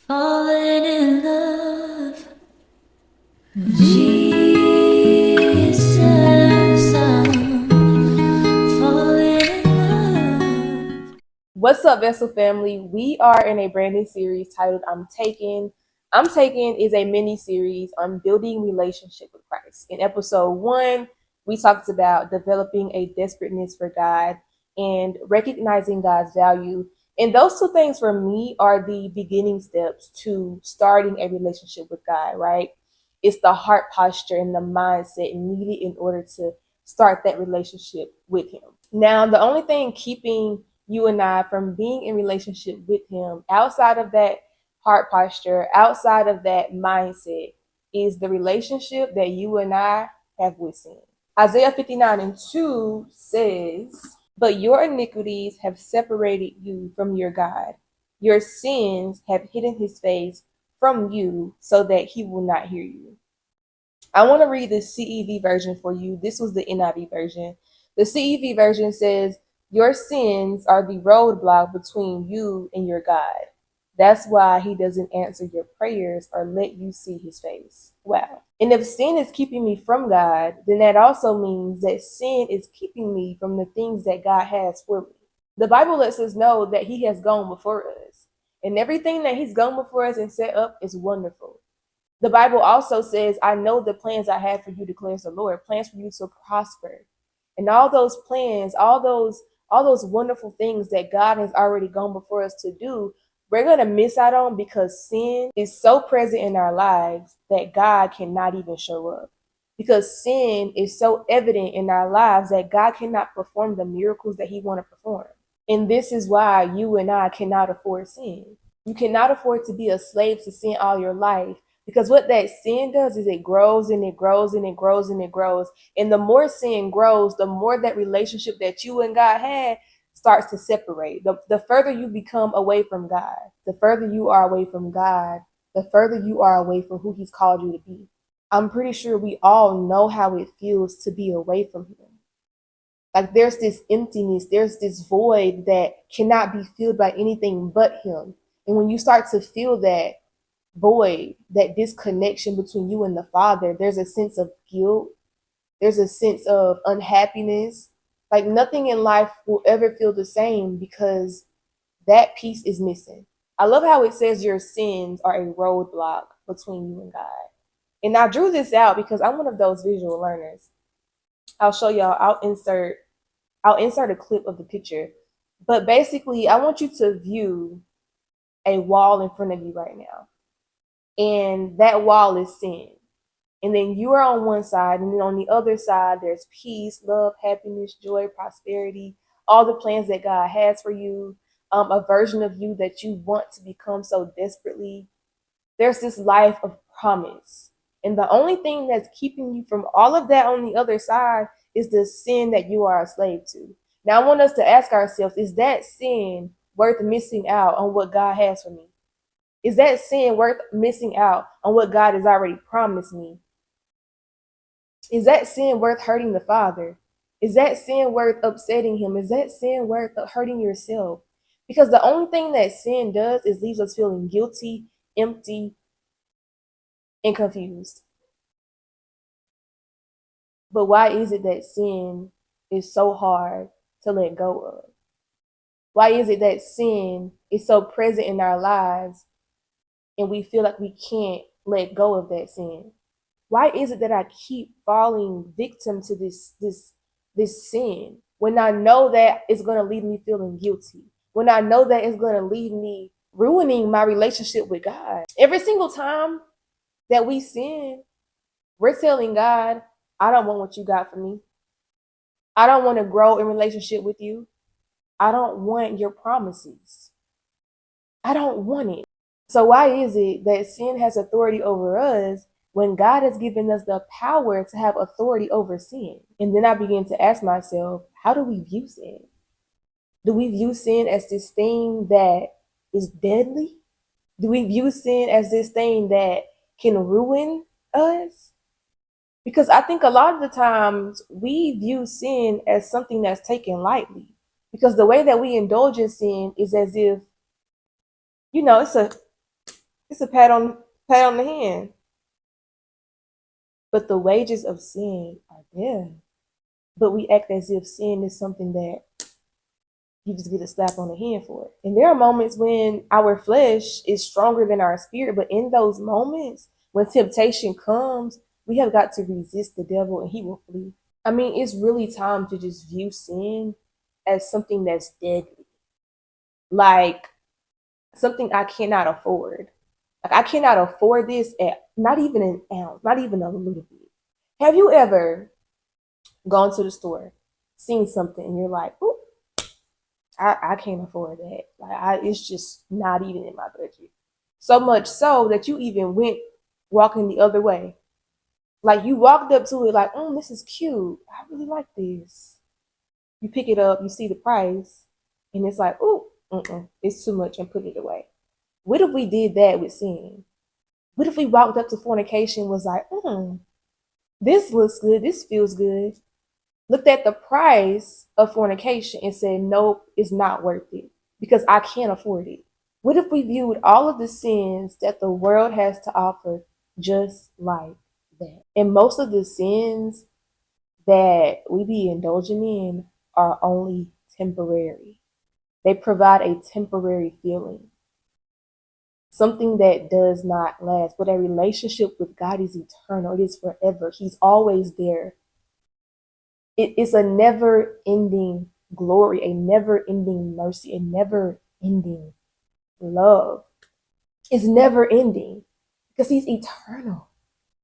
Falling in love with Jesus. I'm falling in love. What's up, Vessel family? We are in a brand new series titled I'm Taken. I'm Taken is a mini series on building relationship with Christ. In episode 1, we talked about developing a desperateness for God and recognizing God's value. And those two things for me are the beginning steps to starting a relationship with God, right? It's the heart posture and the mindset needed in order to start that relationship with Him. Now, the only thing keeping you and I from being in relationship with Him outside of that heart posture, outside of that mindset, is the relationship that you and I have with sin. Isaiah 59:2 says, "But your iniquities have separated you from your God. Your sins have hidden His face from you so that He will not hear you." I want to read the CEV version for you. This was the NIV version. The CEV version says, "Your sins are the roadblock between you and your God. That's why He doesn't answer your prayers or let you see His face." Wow. And if sin is keeping me from God, then that also means that sin is keeping me from the things that God has for me. The Bible lets us know that He has gone before us, and everything that He's gone before us and set up is wonderful. The Bible also says, "I know the plans I have for you," declares the Lord, plans for you to prosper. And all those plans, all those wonderful things that God has already gone before us to do, we're going to miss out on because sin is so present in our lives that God cannot even show up. Because sin is so evident in our lives that God cannot perform the miracles that He wants to perform. And this is why you and I cannot afford sin. You cannot afford to be a slave to sin all your life, because what that sin does is it grows and it grows and it grows and it grows. And the more sin grows, the more that relationship that you and God had starts to separate. The further you become away from God, the further you are away from God, the further you are away from who He's called you to be. I'm pretty sure we all know how it feels to be away from Him. Like there's this emptiness, there's this void that cannot be filled by anything but Him. And when you start to feel that void, that disconnection between you and the Father, there's a sense of guilt, there's a sense of unhappiness. Like nothing in life will ever feel the same because that piece is missing. I love how it says your sins are a roadblock between you and God. And I drew this out because I'm one of those visual learners. I'll show y'all, I'll insert a clip of the picture. But basically, I want you to view a wall in front of you right now. And that wall is sin. And then you are on one side, and then on the other side, there's peace, love, happiness, joy, prosperity, all the plans that God has for you, a version of you that you want to become so desperately. There's this life of promise. And the only thing that's keeping you from all of that on the other side is the sin that you are a slave to. Now, I want us to ask ourselves, is that sin worth missing out on what God has for me? Is that sin worth missing out on what God has already promised me? Is that sin worth hurting the Father? Is that sin worth upsetting Him? Is that sin worth hurting yourself? Because the only thing that sin does is leaves us feeling guilty, empty, and confused. But why is it that sin is so hard to let go of? Why is it that sin is so present in our lives and we feel like we can't let go of that sin? Why is it that I keep falling victim to this sin when I know that it's going to leave me feeling guilty, when I know that it's going to leave me ruining my relationship with God? Every single time that we sin, we're telling God, I don't want what you got for me. I don't want to grow in relationship with you. I don't want your promises. I don't want it. So why is it that sin has authority over us when God has given us the power to have authority over sin? And then I begin to ask myself, how do we view sin? Do we view sin as this thing that is deadly? Do we view sin as this thing that can ruin us? Because I think a lot of the times we view sin as something that's taken lightly. Because the way that we indulge in sin is as if, it's It's a pat on the hand. But the wages of sin are death. But we act as if sin is something that you just get a slap on the hand for it. And there are moments when our flesh is stronger than our spirit, but in those moments, when temptation comes, we have got to resist the devil and he will flee. I mean, it's really time to just view sin as something that's deadly, like something I cannot afford. Like, I cannot afford this at not even an ounce, not even a little bit. Have you ever gone to the store, seen something, and you're like, "Ooh, I can't afford that. It's just not even in my budget." So much so that you even went walking the other way. Like, you walked up to it like, this is cute. I really like this. You pick it up, you see the price, and it's like, it's too much, and put it away. What if we did that with sin? What if we walked up to fornication and was like, this looks good, this feels good, looked at the price of fornication and said, nope, it's not worth it because I can't afford it? What if we viewed all of the sins that the world has to offer just like that? And most of the sins that we be indulging in are only temporary. They provide a temporary feeling, something that does not last. But a relationship with God is eternal, it is forever. He's always there. It is a never ending glory, a never ending mercy, a never ending love. It's never ending because he's eternal.